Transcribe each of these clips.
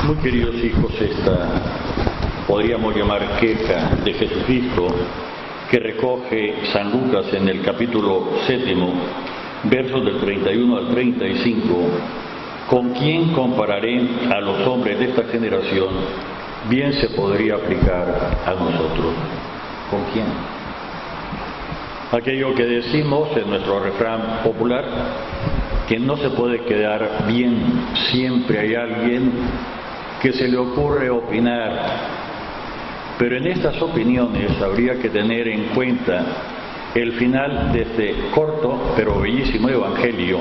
Muy queridos hijos, esta podríamos llamar queja de Jesucristo que recoge San Lucas en el capítulo 7, versos del 31 al 35, ¿con quién compararé a los hombres de esta generación? Bien se podría aplicar a nosotros. ¿Con quién? Aquello que decimos en nuestro refrán popular, que no se puede quedar bien, siempre hay alguien que se le ocurre opinar, pero en estas opiniones habría que tener en cuenta el final de este corto pero bellísimo evangelio,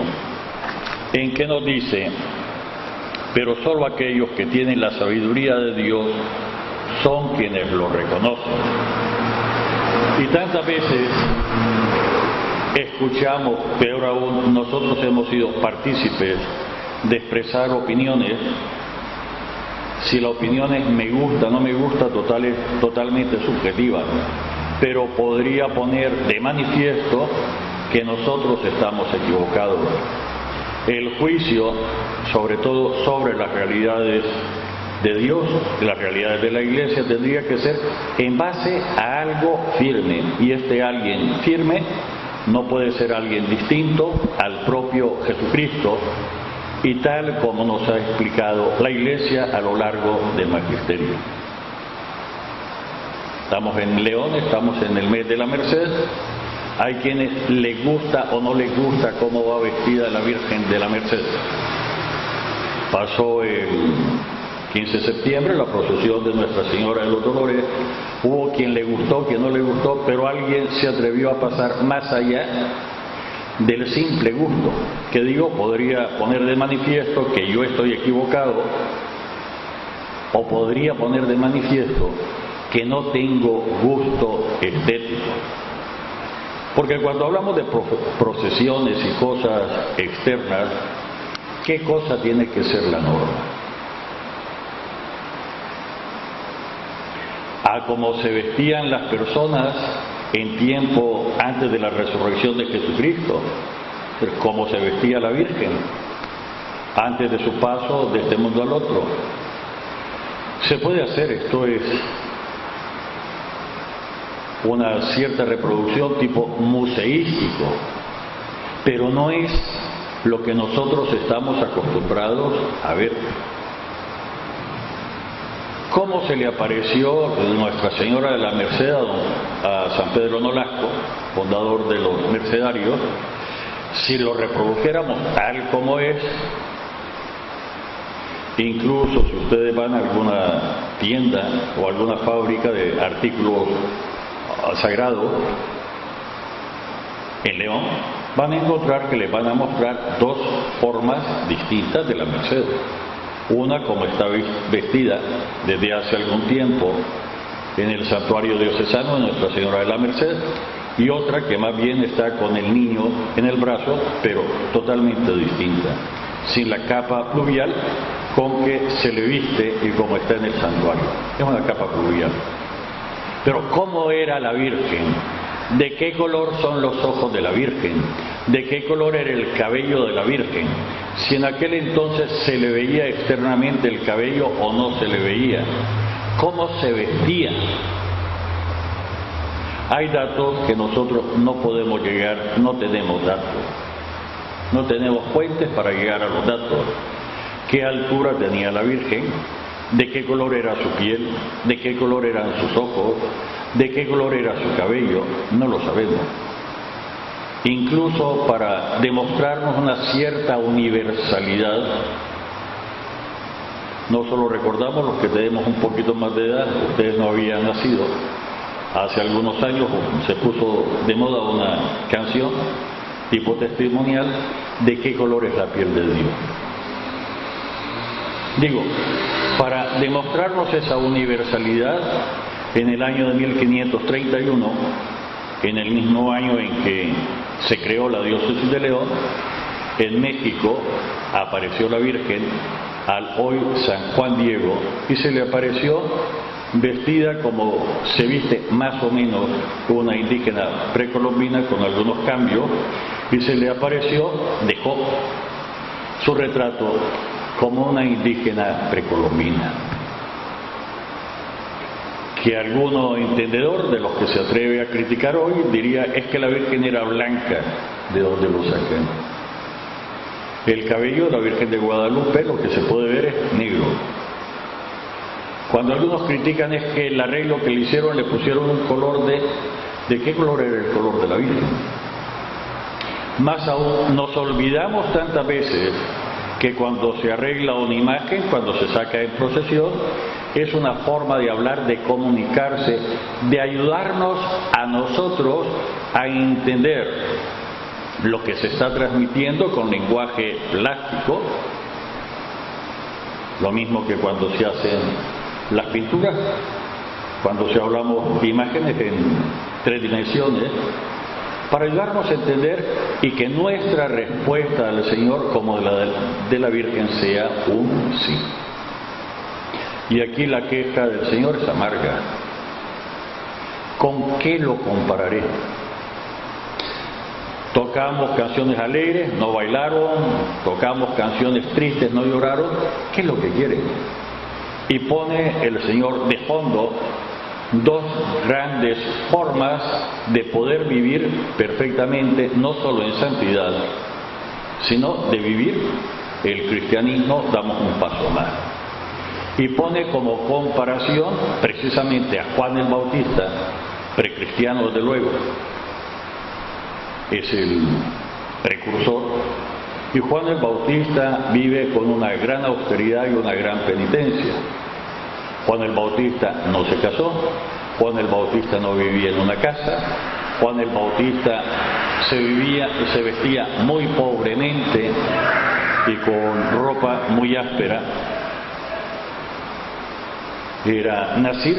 en que nos dice: pero solo aquellos que tienen la sabiduría de Dios son quienes lo reconocen. Y tantas veces escuchamos, peor aún, nosotros hemos sido partícipes de expresar opiniones. Si la opinión es me gusta, no me gusta, totalmente subjetiva, pero podría poner de manifiesto que nosotros estamos equivocados. El juicio, sobre todo sobre las realidades de Dios, de las realidades de la Iglesia, tendría que ser en base a algo firme, y este alguien firme no puede ser alguien distinto al propio Jesucristo, y tal como nos ha explicado la Iglesia a lo largo del magisterio. Estamos en León, estamos en el mes de la Merced. Hay quienes les gusta o no les gusta cómo va vestida la Virgen de la Merced. Pasó el 15 de septiembre la procesión de Nuestra Señora de los Dolores. Hubo quien le gustó, quien no le gustó, pero alguien se atrevió a pasar más allá del simple gusto, que digo, podría poner de manifiesto que yo estoy equivocado, o podría poner de manifiesto que no tengo gusto estético. Porque cuando hablamos de procesiones y cosas externas, ¿qué cosa tiene que ser la norma? A cómo se vestían las personas en tiempo antes de la resurrección de Jesucristo, cómo se vestía la Virgen antes de su paso de este mundo al otro. Se puede hacer, esto es una cierta reproducción tipo museístico, pero no es lo que nosotros estamos acostumbrados a ver. ¿Cómo se le apareció Nuestra Señora de la Merced a San Pedro Nolasco, fundador de los mercedarios? Si lo reprodujéramos tal como es, incluso si ustedes van a alguna tienda o alguna fábrica de artículos sagrados en León, van a encontrar que les van a mostrar dos formas distintas de la Merced. Una como está vestida desde hace algún tiempo en el santuario diocesano de Nuestra Señora de la Merced, y otra que más bien está con el niño en el brazo, pero totalmente distinta, sin la capa pluvial con que se le viste y como está en el santuario. Es una capa pluvial. Pero ¿cómo era la Virgen? ¿De qué color son los ojos de la Virgen? ¿De qué color era el cabello de la Virgen? Si en aquel entonces se le veía externamente el cabello o no se le veía. ¿Cómo se vestía? Hay datos que nosotros no podemos llegar, no tenemos datos. No tenemos fuentes para llegar a los datos. ¿Qué altura tenía la Virgen? ¿De qué color era su piel? ¿De qué color eran sus ojos? ¿De qué color era su cabello? No lo sabemos. Incluso para demostrarnos una cierta universalidad, no solo recordamos los que tenemos un poquito más de edad, ustedes no habían nacido. Hace algunos años se puso de moda una canción tipo testimonial de qué color es la piel de Dios. Digo, para demostrarnos esa universalidad, en el año de 1531, en el mismo año en que se creó la diócesis de León, en México apareció la Virgen al hoy San Juan Diego, y se le apareció vestida como se viste más o menos una indígena precolombina con algunos cambios, y se le apareció, dejó su retrato como una indígena precolombina, que alguno entendedor de los que se atreve a criticar hoy diría es que la Virgen era blanca. ¿De dónde lo sacan? El cabello de la Virgen de Guadalupe, lo que se puede ver es negro. Cuando algunos critican es que el arreglo que le hicieron le pusieron un color ¿de qué color era el color de la Virgen? Más aún, nos olvidamos tantas veces que cuando se arregla una imagen, cuando se saca en procesión, es una forma de hablar, de comunicarse, de ayudarnos a nosotros a entender lo que se está transmitiendo con lenguaje plástico, lo mismo que cuando se hacen las pinturas, cuando se hablamos de imágenes en 3 dimensiones, para ayudarnos a entender y que nuestra respuesta al Señor como la de la Virgen sea un sí. Y aquí la queja del Señor es amarga. ¿Con qué lo compararé? Tocamos canciones alegres, no bailaron, tocamos canciones tristes, no lloraron. ¿Qué es lo que quieren? Y pone el Señor de fondo 2 grandes formas de poder vivir perfectamente, no solo en santidad, sino de vivir el cristianismo. Damos un paso más. Y pone como comparación precisamente a Juan el Bautista, precristiano desde luego, es el precursor, y Juan el Bautista vive con una gran austeridad y una gran penitencia. Juan el Bautista no se casó, Juan el Bautista no vivía en una casa, Juan el Bautista se vestía muy pobremente y con ropa muy áspera. Era nazir,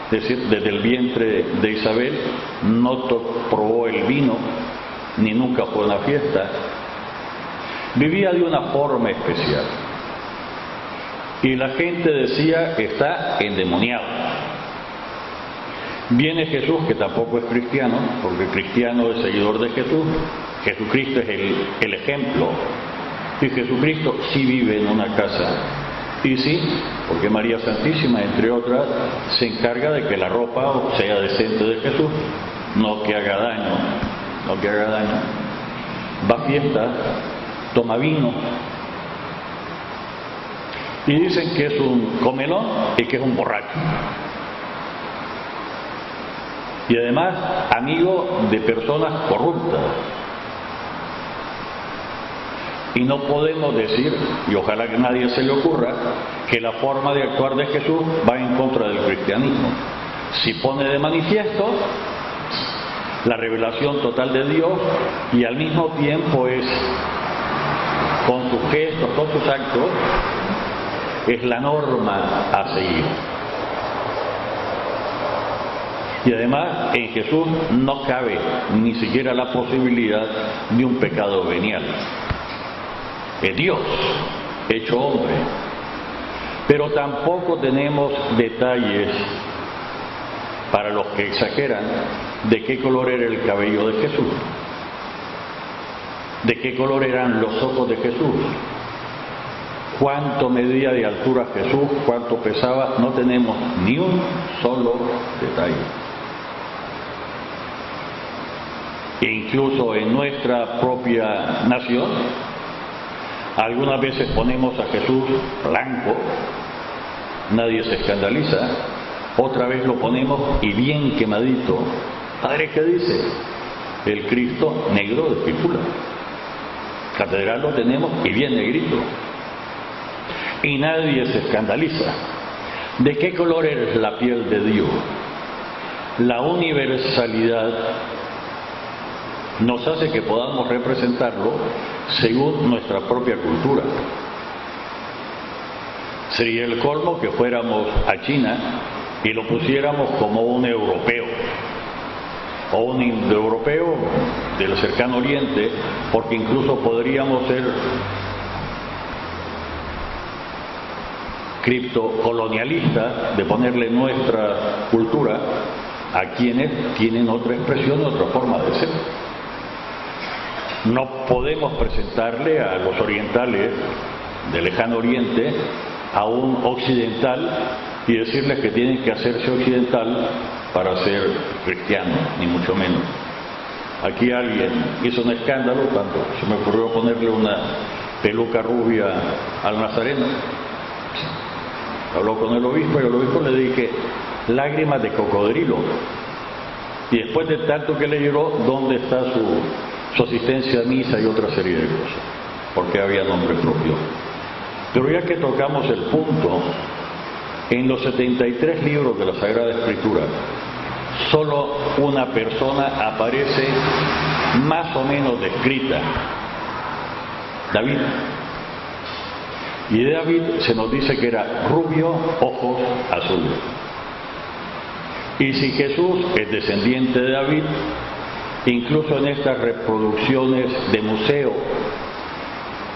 es decir, desde el vientre de Isabel, no probó el vino, ni nunca fue a una fiesta. Vivía de una forma especial. Y la gente decía que está endemoniado. Viene Jesús, que tampoco es cristiano, porque el cristiano es seguidor de Jesús. Jesucristo es el ejemplo. Y Jesucristo sí vive en una casa. Y sí, porque María Santísima, entre otras, se encarga de que la ropa sea decente de Jesús, no que haga daño, Va a fiestas, toma vino, y dicen que es un comelón y que es un borracho. Y además, amigo de personas corruptas. Y no podemos decir, y ojalá que nadie se le ocurra, que la forma de actuar de Jesús va en contra del cristianismo. Si pone de manifiesto la revelación total de Dios y al mismo tiempo es, con sus gestos, con sus actos, es la norma a seguir. Y además en Jesús no cabe ni siquiera la posibilidad de un pecado venial. Es Dios, hecho hombre. Pero tampoco tenemos detalles, para los que exageran, de qué color era el cabello de Jesús, de qué color eran los ojos de Jesús, cuánto medía de altura Jesús, cuánto pesaba. No tenemos ni un solo detalle. E incluso en nuestra propia nación, algunas veces ponemos a Jesús blanco, nadie se escandaliza, otra vez lo ponemos y bien quemadito. Padre, ¿qué dice? El Cristo negro de pípula. Catedral lo tenemos y bien negrito. Y nadie se escandaliza. ¿De qué color es la piel de Dios? La universalidad nos hace que podamos representarlo según nuestra propia cultura. Sería el colmo que fuéramos a China y lo pusiéramos como un europeo o un indoeuropeo del cercano oriente, porque incluso podríamos ser criptocolonialistas de ponerle nuestra cultura a quienes tienen otra expresión, otra forma de ser. No podemos presentarle a los orientales del lejano oriente a un occidental y decirles que tienen que hacerse occidental para ser cristianos, ni mucho menos. Aquí alguien hizo un escándalo cuando se me ocurrió ponerle una peluca rubia al nazareno. Habló con el obispo y al obispo le dije, lágrimas de cocodrilo. Y después de tanto que le lloró, ¿dónde está su asistencia a misa y otra serie de cosas? Porque había nombre propio. Pero ya que tocamos el punto, en los 73 libros de la Sagrada Escritura, solo una persona aparece más o menos descrita, David. Y de David se nos dice que era rubio, ojos azules. Y si Jesús es descendiente de David, incluso en estas reproducciones de museo,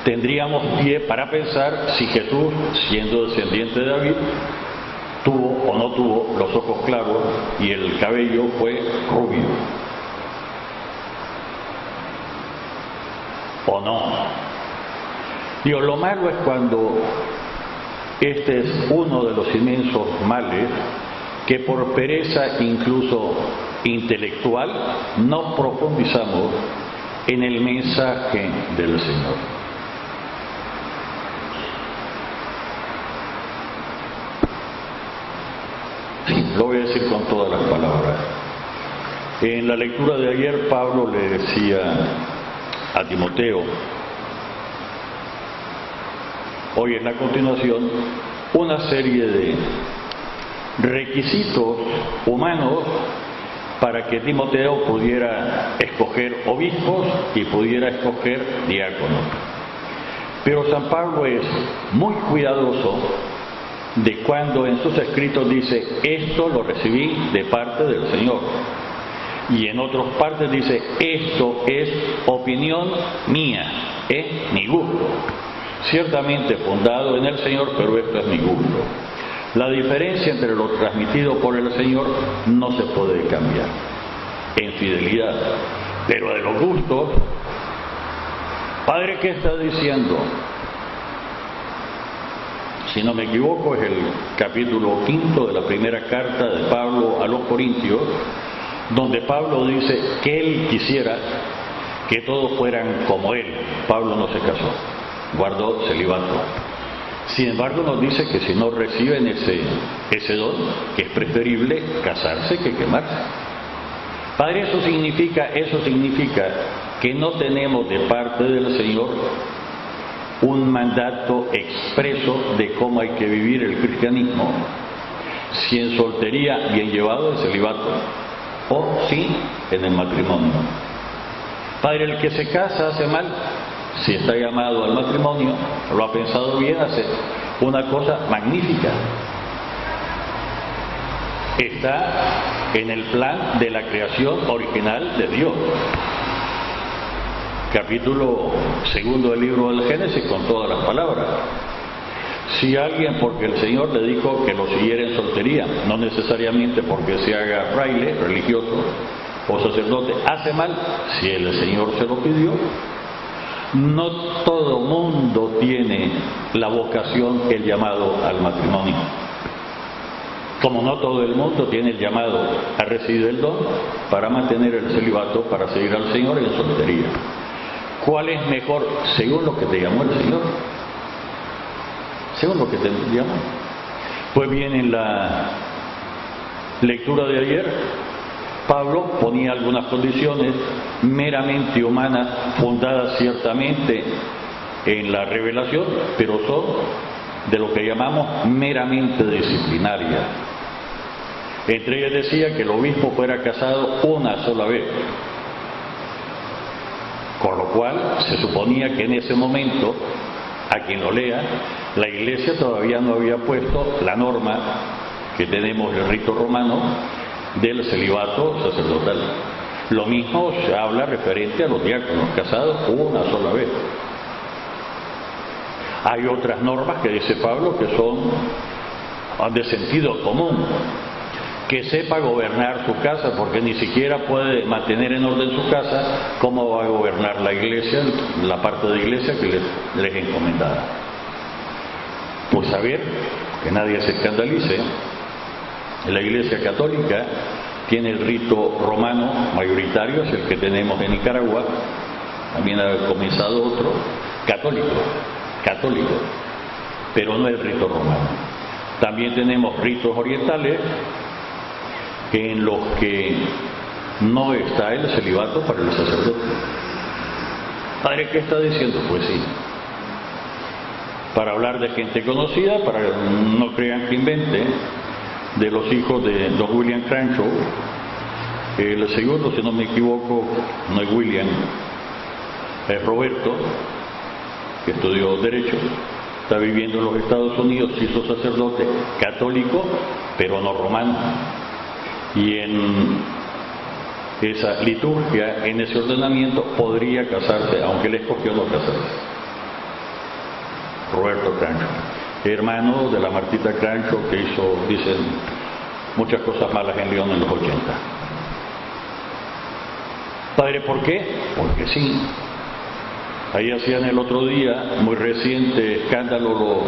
tendríamos pie para pensar si Jesús, siendo descendiente de David, tuvo o no tuvo los ojos claros y el cabello fue rubio. ¿O no? Digo, lo malo es cuando este es uno de los inmensos males que por pereza incluso intelectual no profundizamos en el mensaje del Señor. Sí, lo voy a decir con todas las palabras. En la lectura de ayer Pablo le decía a Timoteo, hoy en la continuación, una serie de requisitos humanos para que Timoteo pudiera escoger obispos y pudiera escoger diáconos. Pero San Pablo es muy cuidadoso de cuando en sus escritos dice, esto lo recibí de parte del Señor. Y en otras partes dice, esto es opinión mía, es mi gusto. Ciertamente fundado en el Señor, pero esto es mi gusto. La diferencia entre lo transmitido por el Señor no se puede cambiar en fidelidad. Pero de los gustos, Padre, ¿qué está diciendo? Si no me equivoco, es el capítulo 5 de la primera carta de Pablo a los Corintios, donde Pablo dice que él quisiera que todos fueran como él. Pablo no se casó, guardó celibato. Sin embargo, nos dice que si no reciben ese don, que es preferible casarse que quemarse. Padre, eso significa que no tenemos de parte del Señor un mandato expreso de cómo hay que vivir el cristianismo, si en soltería bien llevado el celibato, o si en el matrimonio. Padre, el que se casa hace mal. Si está llamado al matrimonio, lo ha pensado bien, hace una cosa magnífica. Está en el plan de la creación original de Dios. Capítulo 2 del libro del Génesis, con todas las palabras. Si alguien, porque el Señor le dijo que lo siguiera en soltería, no necesariamente porque se haga fraile, religioso o sacerdote, hace mal, si el Señor se lo pidió. No todo mundo tiene la vocación, el llamado al matrimonio. Como no todo el mundo tiene el llamado a recibir el don para mantener el celibato, para seguir al Señor en soltería. ¿Cuál es mejor? Según lo que te llamó el Señor. Según lo que te llamó. Pues bien, en la lectura de ayer, Pablo ponía algunas condiciones meramente humanas, fundadas ciertamente en la revelación, pero son de lo que llamamos meramente disciplinarias. Entre ellas decía que el obispo fuera casado una sola vez, con lo cual se suponía que en ese momento, a quien lo lea, la Iglesia todavía no había puesto la norma que tenemos en el rito romano del celibato sacerdotal. Lo mismo se habla referente a los diáconos casados una sola vez. Hay otras normas que dice Pablo que son de sentido común. Que sepa gobernar su casa, porque ni siquiera puede mantener en orden su casa, ¿cómo va a gobernar la iglesia, la parte de iglesia que les es encomendada? de saber, que nadie se escandalice, la Iglesia Católica tiene el rito romano mayoritario, es el que tenemos en Nicaragua, también ha comenzado otro, católico, pero no el rito romano. También tenemos ritos orientales en los que no está el celibato para el sacerdote. Padre, ¿qué está diciendo? Pues sí. Para hablar de gente conocida, para que no crean que invente, de los hijos de don William Crenshaw, el segundo, si no me equivoco, no es William, es Roberto, que estudió Derecho, está viviendo en los Estados Unidos, se hizo sacerdote católico, pero no romano. Y en esa liturgia, en ese ordenamiento, podría casarse, aunque él escogió no casarse. Roberto Crenshaw, hermano de la Martita Crenshaw, que hizo, dicen, muchas cosas malas en León en los 80. Padre, ¿por qué? Porque sí. Ahí hacían el otro día, muy reciente escándalo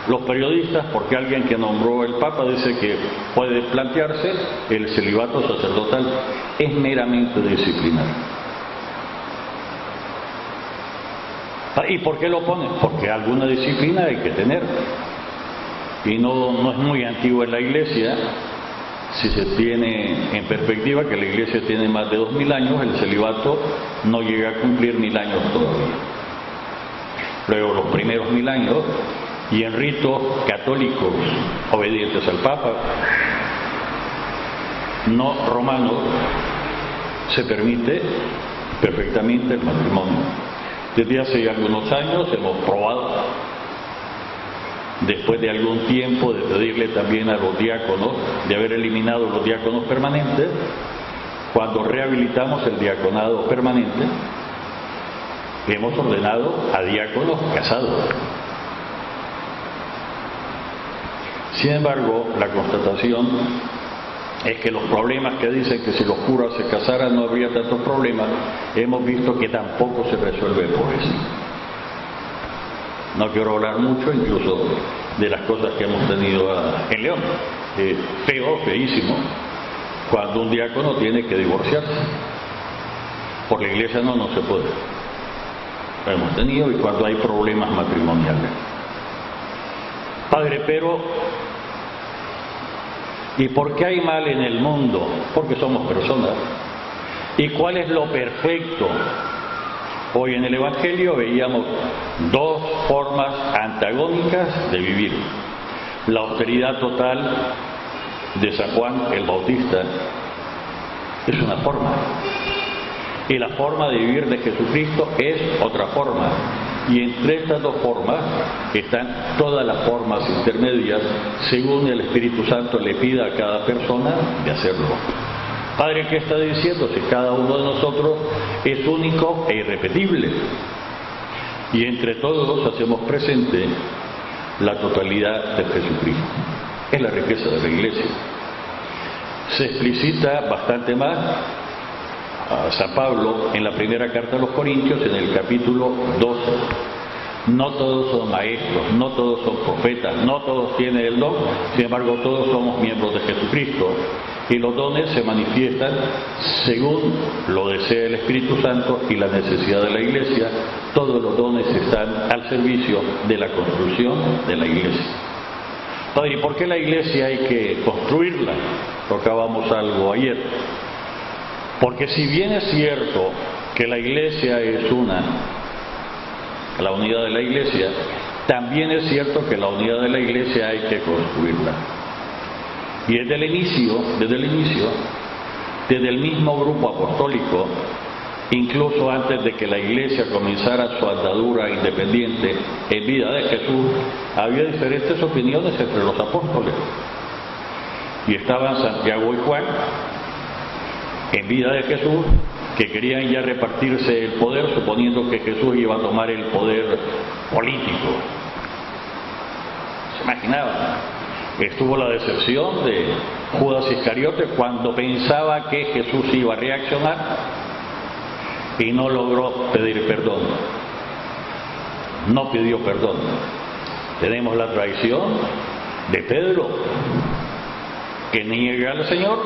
los periodistas, porque alguien que nombró el Papa dice que puede plantearse el celibato sacerdotal, es meramente disciplinario. ¿Y por qué lo ponen? Porque alguna disciplina hay que tener. Y no es muy antiguo en la Iglesia, si se tiene en perspectiva que la Iglesia tiene más de 2000 años, el celibato no llega a cumplir 1000 años todavía. Luego los primeros 1000 años, y en ritos católicos obedientes al Papa, no romanos, se permite perfectamente el matrimonio. Desde hace algunos años hemos probado, después de algún tiempo de pedirle también a los diáconos, de haber eliminado los diáconos permanentes, cuando rehabilitamos el diaconado permanente, hemos ordenado a diáconos casados. Sin embargo, la constatación es que los problemas que dicen que si los curas se casaran no habría tantos problemas, hemos visto que tampoco se resuelve por eso. No quiero hablar mucho incluso de las cosas que hemos tenido en León. Feísimo, cuando un diácono tiene que divorciarse. Por la Iglesia no se puede. Lo hemos tenido, y cuando hay problemas matrimoniales. Padre, pero ¿y por qué hay mal en el mundo? Porque somos personas. ¿Y cuál es lo perfecto? Hoy en el Evangelio veíamos dos formas antagónicas de vivir. La austeridad total de San Juan el Bautista es una forma. Y la forma de vivir de Jesucristo es otra forma. Y entre estas dos formas están todas las formas intermedias, según el Espíritu Santo le pida a cada persona de hacerlo. Padre, ¿qué está diciendo? Si cada uno de nosotros es único e irrepetible. Y entre todos hacemos presente la totalidad de Jesucristo. Es la riqueza de la Iglesia. Se explicita bastante más a San Pablo en la primera carta a los Corintios, en el capítulo 12. No todos son maestros, no todos son profetas, no todos tienen el don, sin embargo todos somos miembros de Jesucristo, y los dones se manifiestan según lo desea el Espíritu Santo y la necesidad de la Iglesia. Todos los dones están al servicio de la construcción de la Iglesia. Padre, ¿y por qué la Iglesia hay que construirla? Tocábamos algo ayer. Porque si bien es cierto que la Iglesia es una, la unidad de la Iglesia, también es cierto que la unidad de la Iglesia hay que construirla. Y desde el inicio, desde el mismo grupo apostólico, incluso antes de que la Iglesia comenzara su andadura independiente en vida de Jesús, había diferentes opiniones entre los apóstoles. Y estaban Santiago y Juan, en vida de Jesús, que querían ya repartirse el poder, suponiendo que Jesús iba a tomar el poder político. ¿Se imaginaban? Estuvo la decepción de Judas Iscariote cuando pensaba que Jesús iba a reaccionar y no logró pedir perdón. No pidió perdón. Tenemos la traición de Pedro, que niega al Señor,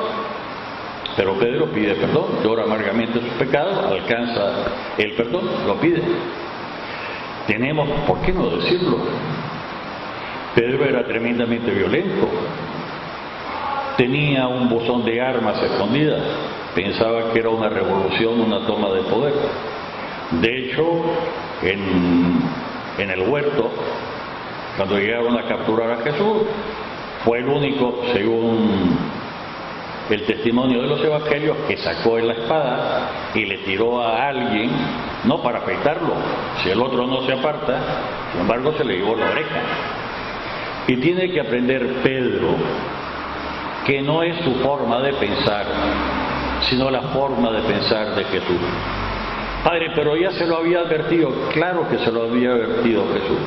pero Pedro pide perdón, llora amargamente sus pecados, alcanza el perdón, lo pide. Tenemos, ¿por qué no decirlo? Pedro era tremendamente violento, tenía un buzón de armas escondidas, pensaba que era una revolución, una toma de poder. De hecho, en el huerto, cuando llegaron a capturar a Jesús, fue el único, según el testimonio de los evangelios, que sacó la espada y le tiró a alguien, no para afeitarlo, si el otro no se aparta, sin embargo se le llevó la oreja. Y tiene que aprender Pedro que no es su forma de pensar, sino la forma de pensar de Jesús. Padre, pero ya se lo había advertido. Claro que se lo había advertido Jesús.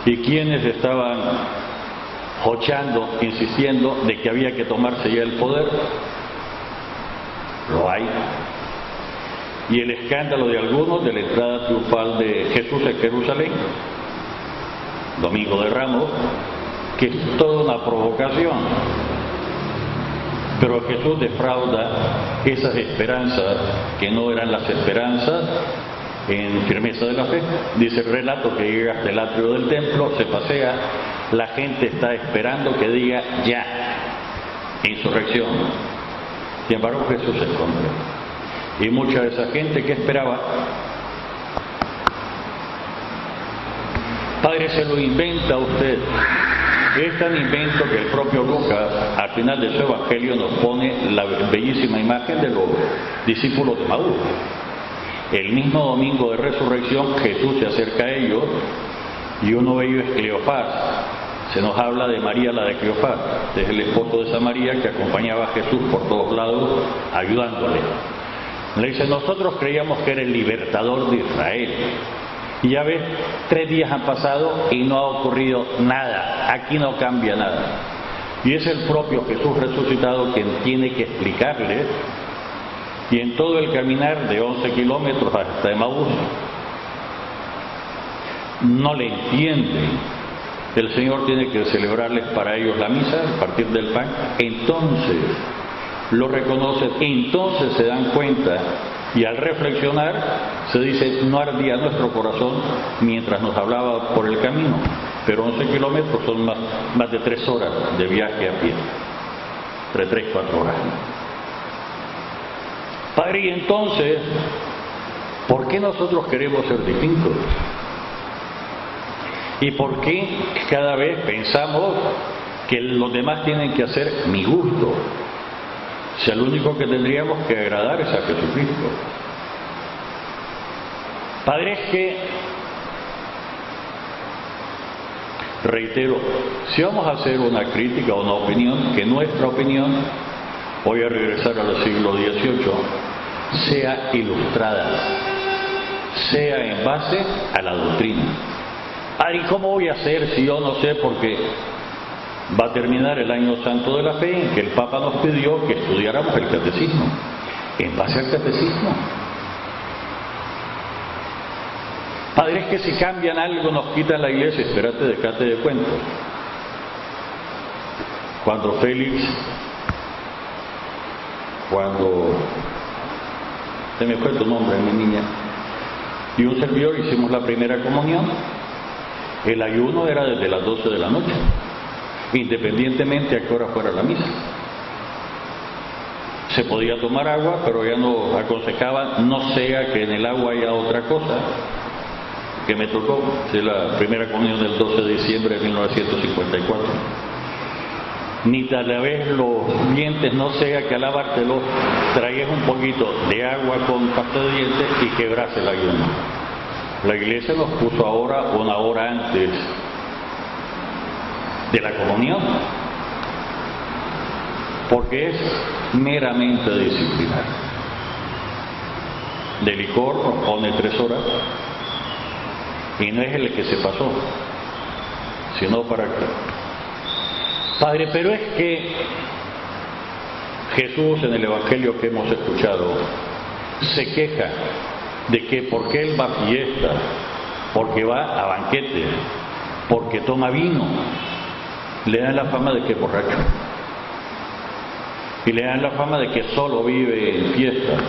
¿Y quiénes estaban jochando, insistiendo de que había que tomarse ya el poder? Lo hay. Y el escándalo de algunos de la entrada triunfal de Jesús en Jerusalén, Domingo de Ramos, que es toda una provocación. Pero Jesús defrauda esas esperanzas que no eran las esperanzas en firmeza de la fe. Dice el relato que llega hasta el atrio del templo, se pasea, la gente está esperando que diga ya, insurrección. Sin embargo, Jesús se esconde. Y mucha de esa gente que esperaba, Padre, se lo inventa usted. Es tan invento que el propio Lucas, al final de su evangelio, nos pone la bellísima imagen de los discípulos de Maús. El mismo domingo de resurrección, Jesús se acerca a ellos y uno de ellos es Cleofás. Se nos habla de María, la de Cleofás, es el esposo de esa María que acompañaba a Jesús por todos lados, ayudándole. Le dice, nosotros creíamos que era el libertador de Israel. Y ya ves, 3 días han pasado y no ha ocurrido nada, aquí no cambia nada. Y es el propio Jesús resucitado quien tiene que explicarles. Y en todo el caminar de 11 kilómetros hasta Emaús, no le entienden. El Señor tiene que celebrarles para ellos la misa, a partir del pan. Entonces lo reconocen, entonces se dan cuenta. Y al reflexionar, se dice, no ardía nuestro corazón mientras nos hablaba por el camino. Pero 11 kilómetros son más de 3 horas de viaje a pie. Entre 3 y 4 horas. Padre, y entonces, ¿por qué nosotros queremos ser distintos? ¿Y por qué cada vez pensamos que los demás tienen que hacer mi gusto? Si al único que tendríamos que agradar es a Jesucristo. Padre, es que, reitero, si vamos a hacer una crítica o una opinión, que nuestra opinión, voy a regresar al siglo XVIII, sea ilustrada, sea en base a la doctrina. ¿Y cómo voy a hacer si yo no sé? Porque va a terminar el año santo de la fe en que el Papa nos pidió que estudiáramos el catecismo. En base al catecismo. Padre, es que si cambian algo nos quitan la iglesia. Espérate, déjate de cuentos. Cuando se me fue tu nombre, mi niña, y un servidor hicimos la primera comunión, el ayuno era desde las 12 de la noche, independientemente a qué hora fuera la misa. Se podía tomar agua, pero ya no aconsejaba, no sea que en el agua haya otra cosa, que me tocó, de la primera comunión del 12 de diciembre de 1954. Ni tal vez los dientes, no sea que al lavártelos traigas un poquito de agua con pasta de dientes y quebrase el ayuno. La iglesia nos puso ahora 1 hora antes de la comunión, porque es meramente disciplinar. De licor nos pone 3 horas y no es el que se pasó, sino para que... Padre, pero es que Jesús en el Evangelio que hemos escuchado se queja de que porque él va a fiestas, porque va a banquetes, porque toma vino, le dan la fama de que es borracho. Y le dan la fama de que solo vive en fiestas.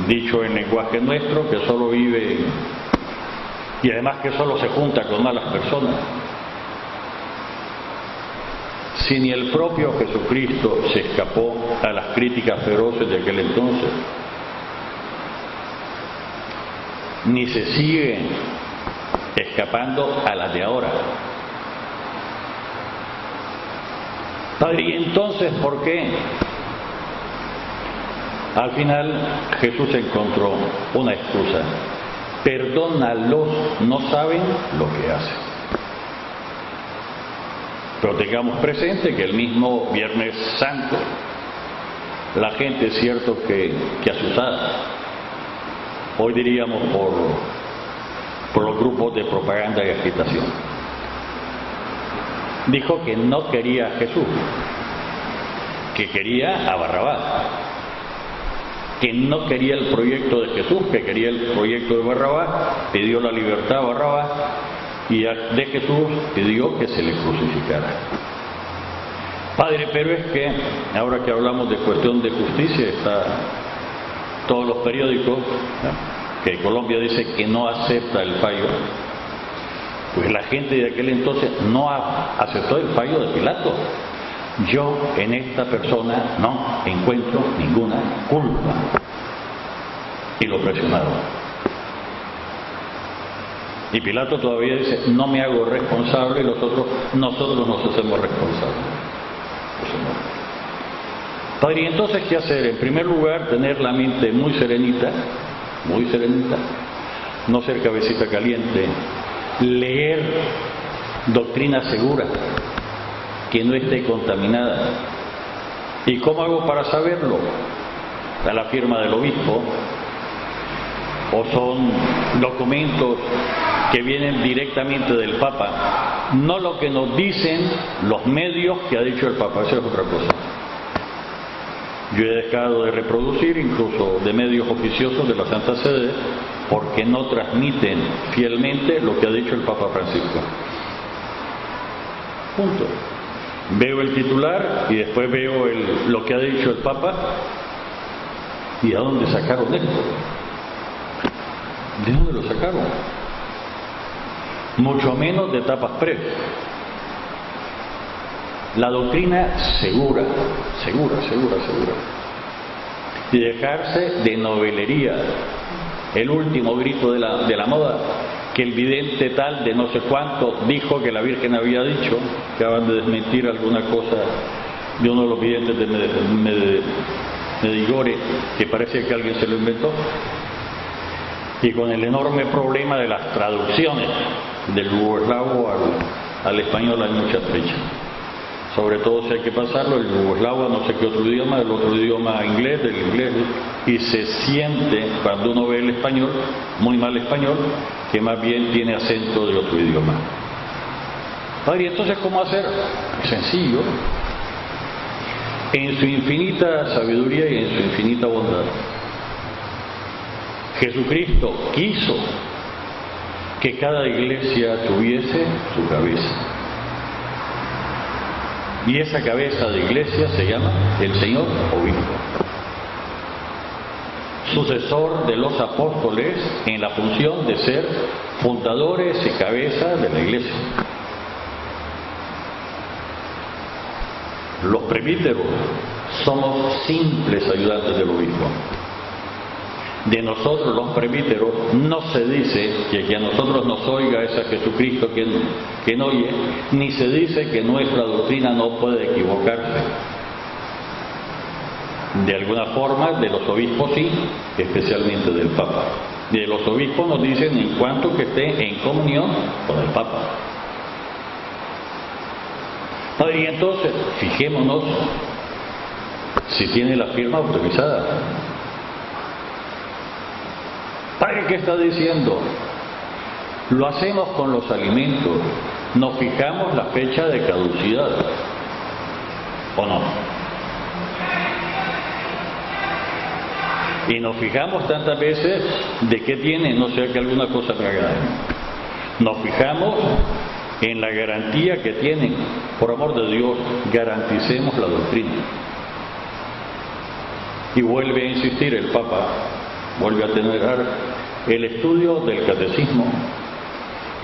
Dicho en lenguaje nuestro, que solo vive y además que solo se junta con malas personas. Si ni el propio Jesucristo se escapó a las críticas feroces de aquel entonces, ni se sigue escapando a las de ahora. Padre, ¿y entonces por qué? Al final Jesús encontró una excusa. Perdónalos, no saben lo que hacen. Pero tengamos presente que el mismo Viernes Santo la gente es cierto que asustada. Hoy diríamos por los grupos de propaganda y agitación. Dijo que no quería a Jesús, que quería a Barrabás, que no quería el proyecto de Jesús, que quería el proyecto de Barrabás, pidió la libertad a Barrabás y de Jesús pidió que se le crucificara. Padre, pero es que, ahora que hablamos de cuestión de justicia, está todos los periódicos, ¿no?, que Colombia dice que no acepta el fallo, pues la gente de aquel entonces no aceptó el fallo de Pilato. Yo en esta persona no encuentro ninguna culpa. Y lo presionaron. Y Pilato todavía dice, no me hago responsable, y nosotros nos hacemos responsables. Padre, ¿y entonces qué hacer? En primer lugar, tener la mente muy serenita, no ser cabecita caliente, leer doctrina segura, que no esté contaminada. ¿Y cómo hago para saberlo? ¿A la firma del obispo? ¿O son documentos que vienen directamente del Papa? No lo que nos dicen los medios que ha dicho el Papa, eso es otra cosa. Yo he dejado de reproducir incluso de medios oficiosos de la Santa Sede porque no transmiten fielmente lo que ha dicho el Papa Francisco. Punto. Veo el titular y después veo lo que ha dicho el Papa. ¿Y a dónde sacaron esto? ¿De dónde lo sacaron? Mucho menos de tapas previas. La doctrina segura. Y dejarse de novelería. El último grito de la moda, que el vidente tal de no sé cuánto dijo que la Virgen había dicho, que acaban de desmentir alguna cosa de uno de los videntes de Medigore, que parece que alguien se lo inventó. Y con el enorme problema de las traducciones del yugoslavo al español hay muchas fechas. Sobre todo si hay que pasarlo, el yugoslavo a no sé qué otro idioma, el otro idioma inglés, del inglés, y se siente, cuando uno ve el español, muy mal español, que más bien tiene acento de otro idioma. Padre, entonces, ¿cómo hacer? Es sencillo. En su infinita sabiduría y en su infinita bondad, Jesucristo quiso que cada iglesia tuviese su cabeza. Y esa cabeza de iglesia se llama el Señor Obispo, sucesor de los apóstoles en la función de ser fundadores y cabezas de la iglesia. Los presbíteros somos simples ayudantes del obispo. De nosotros los presbíteros no se dice que a nosotros nos oiga es a Jesucristo quien oye, ni se dice que nuestra doctrina no puede equivocarse. De alguna forma, de los obispos sí, especialmente del Papa. De los obispos nos dicen en cuanto que esté en comunión con el Papa. Y entonces, fijémonos si tiene la firma autorizada. Padre, ¿qué está diciendo? Lo hacemos con los alimentos, nos fijamos la fecha de caducidad, ¿o no? Y nos fijamos tantas veces de qué tiene, no sea que alguna cosa traiga daño. Nos fijamos en la garantía que tienen. Por amor de Dios, garanticemos la doctrina. Y vuelve a insistir el Papa, vuelve a tener el estudio del catecismo,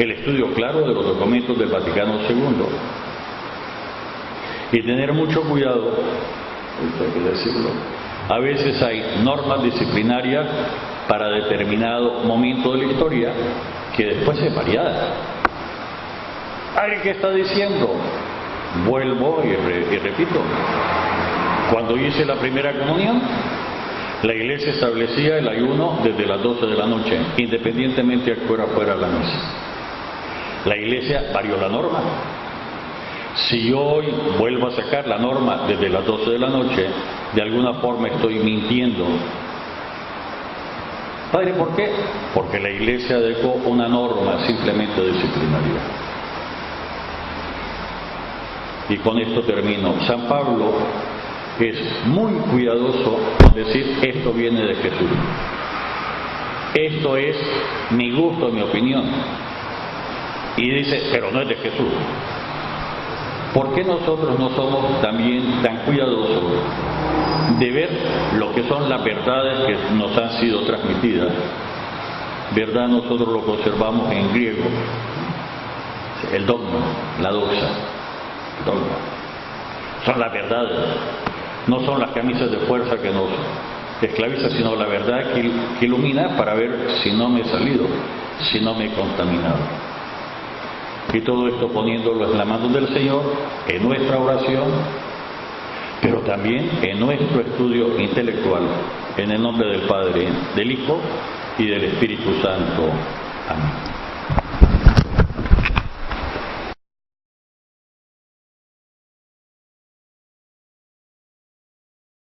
el estudio claro de los documentos del Vaticano II, y tener mucho cuidado, hay que decirlo, a veces hay normas disciplinarias para determinado momento de la historia que después es variada. ¿Alguien qué está diciendo? Vuelvo y repito. Cuando hice la primera comunión, la Iglesia establecía el ayuno desde las 12 de la noche, independientemente a qué hora fuera la misa. La Iglesia varió la norma. Si yo hoy vuelvo a sacar la norma desde las 12 de la noche, de alguna forma estoy mintiendo. Padre, ¿por qué? Porque la Iglesia dejó una norma simplemente disciplinaria. Y con esto termino. San Pablo es muy cuidadoso en decir esto viene de Jesús. Esto es mi gusto, mi opinión. Y dice, pero no es de Jesús. ¿Por qué nosotros no somos también tan cuidadosos de ver lo que son las verdades que nos han sido transmitidas? Verdad nosotros lo conservamos en griego, el dogma, la doxa, dogma. Son las verdades, no son las camisas de fuerza que nos esclavizan, sino la verdad que ilumina para ver si no me he salido, si no me he contaminado. Y todo esto poniéndolo en la mano del Señor, en nuestra oración, pero también en nuestro estudio intelectual, en el nombre del Padre, del Hijo y del Espíritu Santo. Amén.